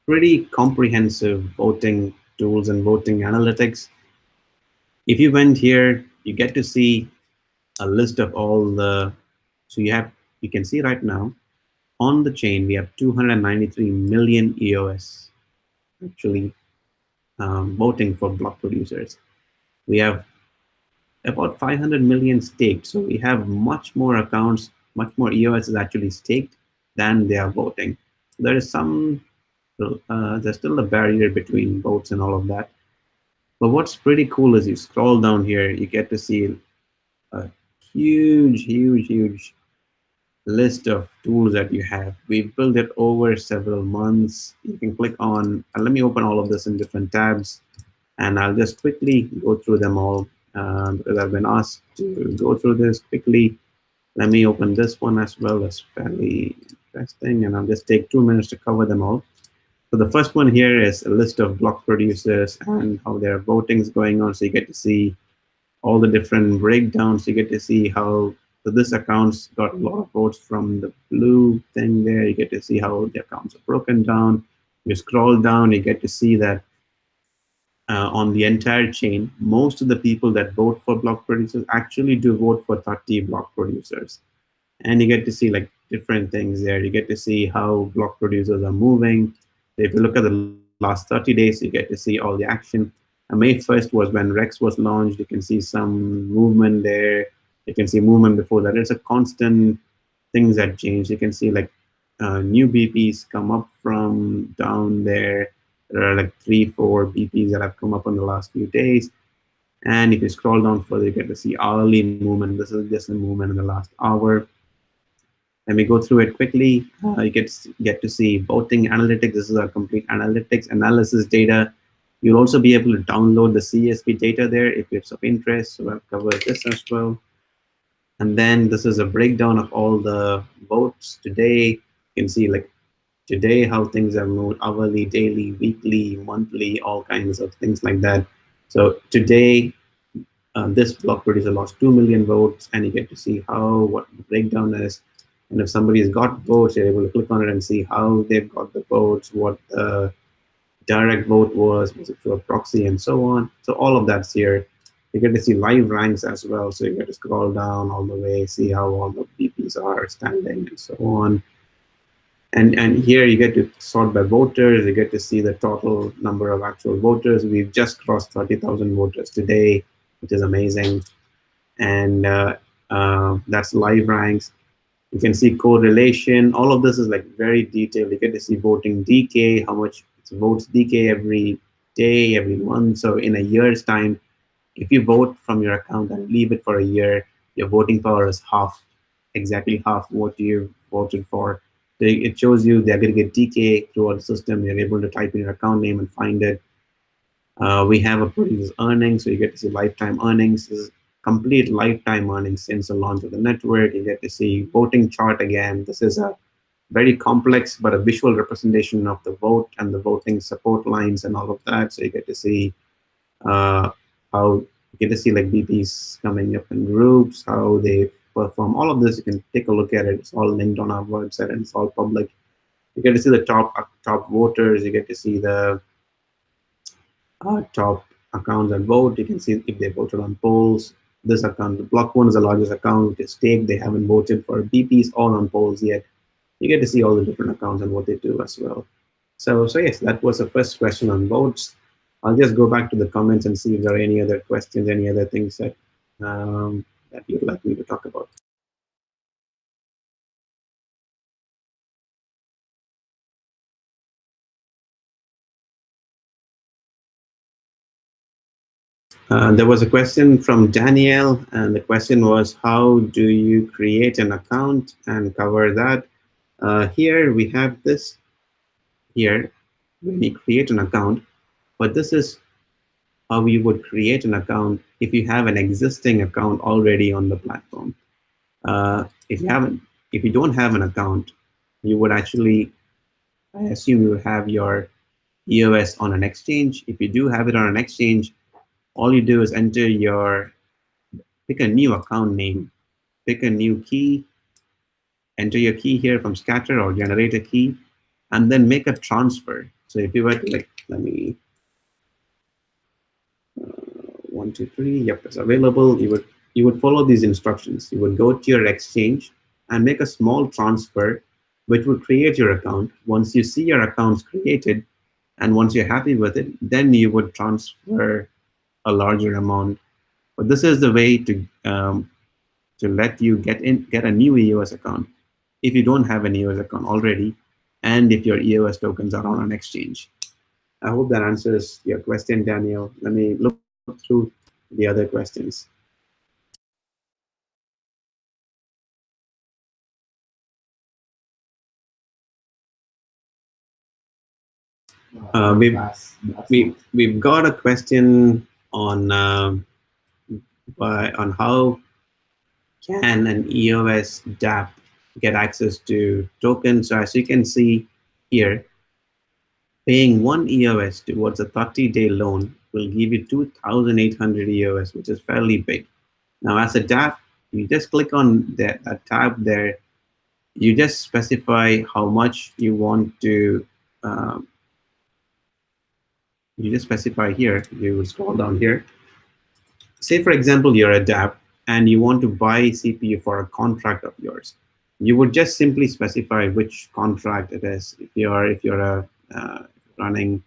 pretty comprehensive voting tools and voting analytics. If you went here, you get to see a list of all the, so you can see right now on the chain, we have 293 million EOS. Actually, voting for block producers. We have about 500 million staked. So we have much more accounts, much more EOS is actually staked than they are voting. There is there's still a barrier between votes and all of that. But what's pretty cool is you scroll down here, you get to see a huge list of tools that you have. We've built it over several months. You can click on, and let me open all of this in different tabs, and I'll just quickly go through them all because I've been asked to go through this quickly. Let me open this one as well. That's fairly interesting, and I'll just take 2 minutes to cover them all. So the first one here is a list of block producers and how their voting is going on. So you get to see all the different breakdowns. You get to see how so this account's got a lot of votes from the blue thing there. You get to see how the accounts are broken down. You scroll down, you get to see that on the entire chain, most of the people that vote for block producers actually do vote for 30 block producers. And you get to see like different things there. You get to see how block producers are moving. If you look at the last 30 days, you get to see all the action. May 1st was when Rex was launched. You can see some movement there. You can see movement before that. It's a constant things that change. You can see like new BPs come up from down there. There are like 3, 4 BPs that have come up in the last few days. And if you scroll down further, you get to see hourly movement. This is just a movement in the last hour. Let me go through it quickly. You get to see voting analytics. This is our complete analytics analysis data. You'll also be able to download the CSV data there if it's of interest. So I've covered this as well. And then this is a breakdown of all the votes today. You can see like today how things have moved hourly, daily, weekly, monthly, all kinds of things like that. So today, this block producer lost 2 million votes, and you get to see what the breakdown is. And if somebody has got votes, you're able to click on it and see how they've got the votes, what the direct vote was it through a proxy, and so on. So all of that's here. You get to see live ranks as well. So you get to scroll down all the way, see how all the BPs are standing, and so on. And here you get to sort by voters. You get to see the total number of actual voters. We've just crossed 30,000 voters today, which is amazing. And that's live ranks. You can see correlation. All of this is like very detailed. You get to see voting decay, how much votes decay every day, every month. So in a year's time, if you vote from your account and leave it for a year, your voting power is exactly half what you voted for. So it shows you the aggregate decay throughout the system. You're able to type in your account name and find it. We have a producer's earnings, so you get to see lifetime earnings. This is complete lifetime earnings since the launch of the network. You get to see voting chart again. This is a very complex but a visual representation of the vote and the voting support lines and all of that. So you get to see how you get to see like BPs coming up in groups, how they perform. All of this you can take a look at it. It's all linked on our website and it's all public. You get to see the top voters. You get to see the top accounts that vote. You can see if they voted on polls. This account, the block one is the largest account. It's staked. They haven't voted for BPs or on polls yet. You get to see all the different accounts and what they do as well. So yes, that was the first question on votes. I'll just go back to the comments and see if there are any other questions, any other things that that you'd like me to talk about. There was a question from Danielle, and the question was, how do you create an account and cover that? Here we have this here when we create an account, but this is how you would create an account if you have an existing account already on the platform. If you don't have an account, you would actually, I assume you would have your EOS on an exchange. If you do have it on an exchange, all you do is pick a new account name, pick a new key, enter your key here from scatter or generate a key, and then make a transfer. So if you were to like, let me, 1, 2, 3, yep, it's available. You would follow these instructions. You would go to your exchange and make a small transfer, which will create your account. Once you see your accounts created, And once you're happy with it, then you would transfer a larger amount. But this is the way to let you get a new EOS account if you don't have an EOS account already, and if your EOS tokens are on an exchange. I hope that answers your question, Daniel. Let me look through the other questions. We've got a question on on how can an EOS DApp get access to tokens. So as you can see here, paying 1 EOS towards a 30-day loan will give you 2,800 EOS, which is fairly big. Now, as a DApp, you just click on that tab there. You just specify how much you want to. Um, you just specify here. You will scroll down here. Say, for example, you're a DApp and you want to buy CPU for a contract of yours. You would just simply specify which contract it is. If you're running,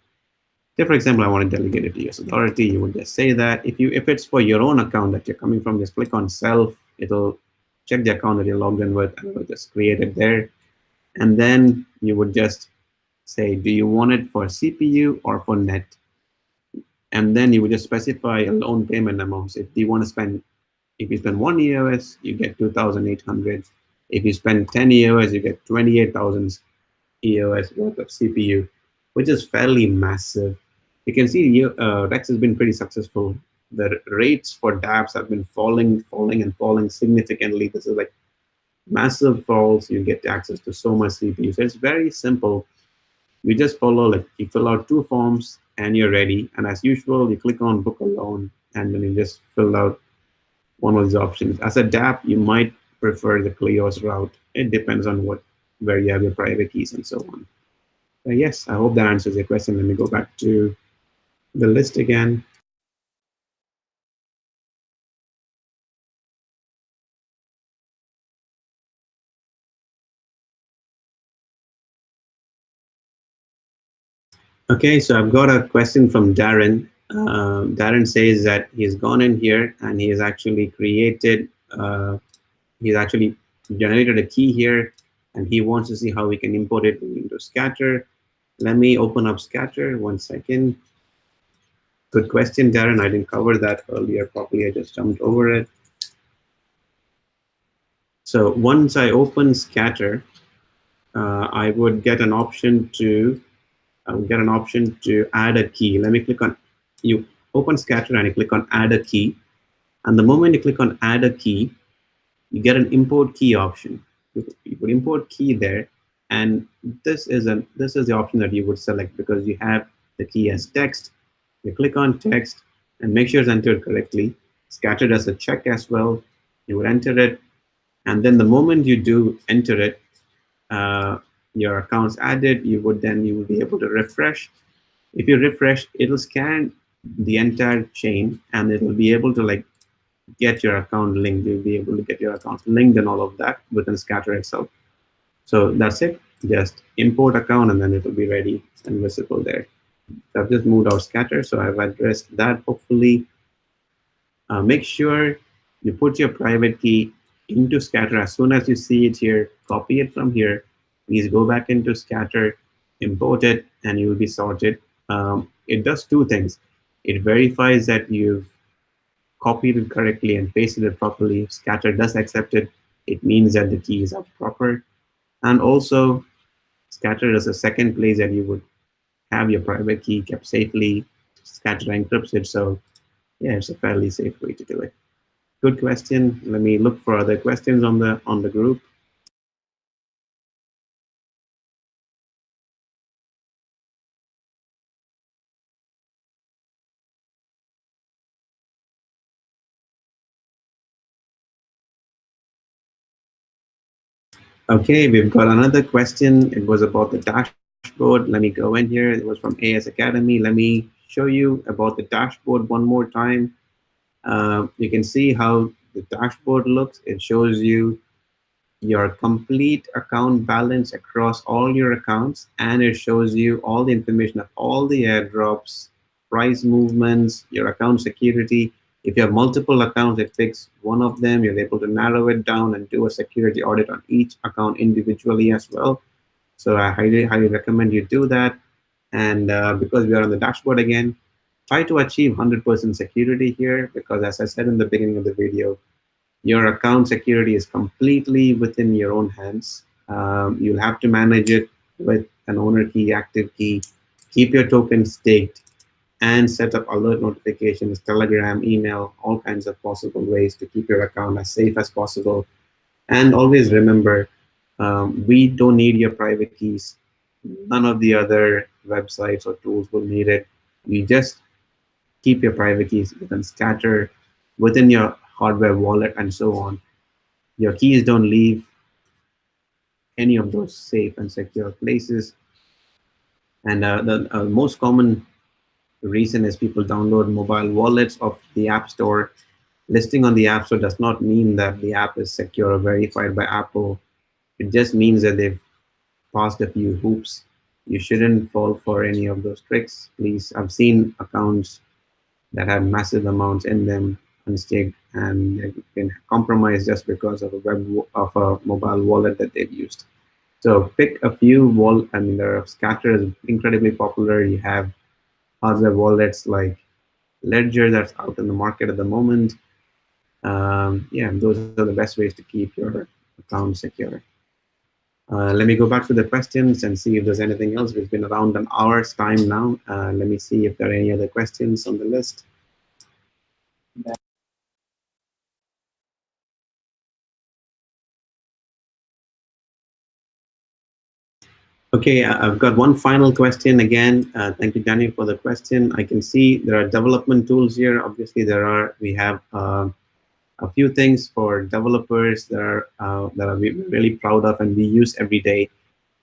say for example, I want to delegate it to EOS Authority, you would just say that. If it's for your own account that you're coming from, just click on self. It'll check the account that you're logged in with, and it'll just create it there. And then you would just say, do you want it for CPU or for net? And then you would just specify a loan payment amounts. If you want to spend, if you spend 1 EOS, you get 2,800. If you spend 10 EOS, you get 28,000 EOS worth of CPU, which is fairly massive. You can see Rex has been pretty successful. The rates for dApps have been falling significantly. This is like massive falls. You get access to so much CPU. So it's very simple. You just follow, like you fill out 2 forms and you're ready. And as usual, you click on book a loan and then you just fill out one of these options. As a dApp, you might prefer the cleos route. It depends on where you have your private keys and so on. Yes, I hope that answers your question. Let me go back to the list again. Okay, so I've got a question from Darren. Darren says that he's gone in here and he has actually he's actually generated a key here, and he wants to see how we can import it into Scatter. Let me open up Scatter, 1 second. Good question, Darren. I didn't cover that earlier properly. I just jumped over it. So once I open Scatter, I would get an option to add a key. Let me click on, you open Scatter and you click on add a key. And the moment you click on add a key, you get an import key option. You would import key there, and this is the option that you would select because you have the key as text. You click on text and make sure it's entered correctly. Scatter does a check as well. You would enter it, and then the moment you do enter it, your account's added. You will be able to refresh. If you refresh, it'll scan the entire chain and it'll be able to like get your account linked. You'll be able to get your account linked and all of that within Scatter itself. So that's it. Just import account and then it'll be ready and visible there. So I've just moved out Scatter, so I've addressed that. Hopefully, make sure you put your private key into Scatter as soon as you see it here. Copy it from here. Please go back into Scatter, import it, and you will be sorted. It does 2 things. It verifies that you've copied it correctly and pasted it properly. If Scatter does accept it, it means that the keys are proper. And also, Scatter is a second place that you would have your private key kept safely. Scatter encrypts it, so yeah, it's a fairly safe way to do it. Good question. Let me look for other questions on the group. Okay, we've got another question. It was about the dashboard. Let me go in here. It was from AS Academy. Let me show you about the dashboard one more time. You can see how the dashboard looks. It shows you your complete account balance across all your accounts, and it shows you all the information of all the airdrops, price movements, your account security. If you have multiple accounts, it picks one of them. You're able to narrow it down and do a security audit on each account individually as well. So I highly recommend you do that. And because we are on the dashboard again, try to achieve 100% security here, because as I said in the beginning of the video, your account security is completely within your own hands. You'll have to manage it with an owner key, active key, keep your tokens staked, and set up alert notifications, Telegram, email, all kinds of possible ways to keep your account as safe as possible. And always remember, we don't need your private keys. None of the other websites or tools will need it. We just keep your private keys within Scatter, within your hardware wallet, and so on. Your keys don't leave any of those safe and secure places. And the most common reason is people download mobile wallets of the App Store. Listing on the App Store does not mean that the app is secure or verified by Apple. It just means that they've passed a few hoops. You shouldn't fall for any of those tricks, please. I've seen accounts that have massive amounts in them unstaked, and they've been compromised just because of a mobile wallet that they've used. So pick a few I mean, there are Scatter is incredibly popular. You have other wallets like Ledger that's out in the market at the moment. Yeah, those are the best ways to keep your account secure. Let me go back to the questions and see if there's anything else. We've been around an hour's time now. Let me see if there are any other questions on the list. Okay, I've got one final question again. Thank you, Daniel, for the question. I can see there are development tools here. Obviously, we have a few things for developers that are really proud of and we use every day.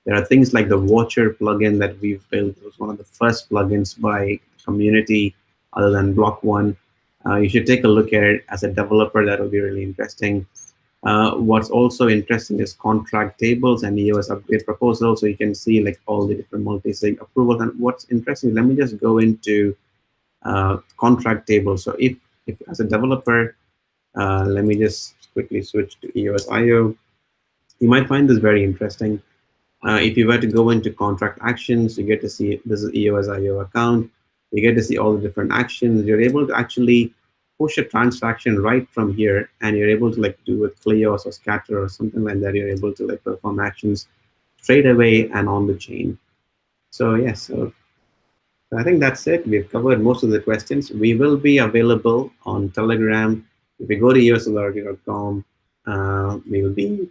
There are things like the Watcher plugin that we've built. It was one of the first plugins by community other than Block.one. You should take a look at it as a developer. That will be really interesting. What's also interesting is contract tables and EOS upgrade proposals. So you can see like all the different multi-sig approvals. And what's interesting, let me just go into contract tables. So if as a developer, let me just quickly switch to EOS IO. You might find this very interesting. If you were to go into contract actions, you get to see this is EOS IO account. You get to see all the different actions. You're able to actually push a transaction right from here, and you're able to like do with cleos or scatter or something like that. You're able to like perform actions straight away and on the chain. So yes, so I think that's it. We've covered most of the questions. We will be available on Telegram. If you go to eosauthority.com, we will be,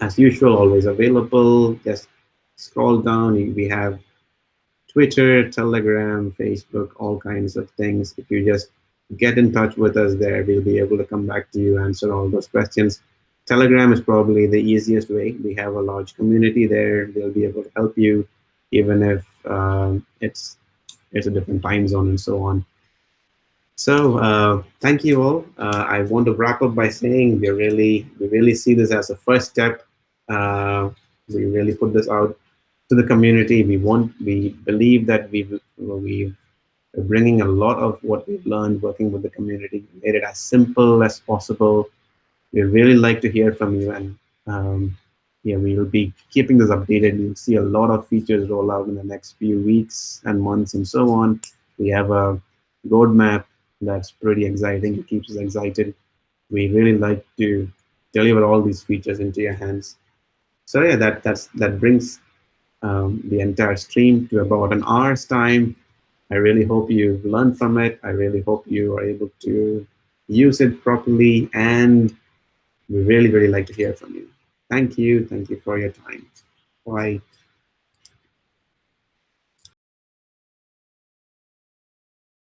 as usual, always available. Just scroll down. We have Twitter, Telegram, Facebook, all kinds of things. If you just get in touch with us there, we'll be able to come back to you, answer all those questions. Telegram is probably the easiest way. We have a large community there. They'll be able to help you, even if it's a different time zone and so on. So thank you all. I want to wrap up by saying we really see this as a first step. We really put this out to the community. We believe that we're bringing a lot of what we've learned working with the community, made it as simple as possible. We really like to hear from you, and yeah, we will be keeping this updated. You'll see a lot of features roll out in the next few weeks and months and so on. We have a roadmap that's pretty exciting. It keeps us excited. We really like to deliver all these features into your hands. So yeah, that brings the entire stream to about an hour's time. I really hope you've learned from it. I really hope you are able to use it properly, and we really like to hear from you. Thank you for your time. Bye.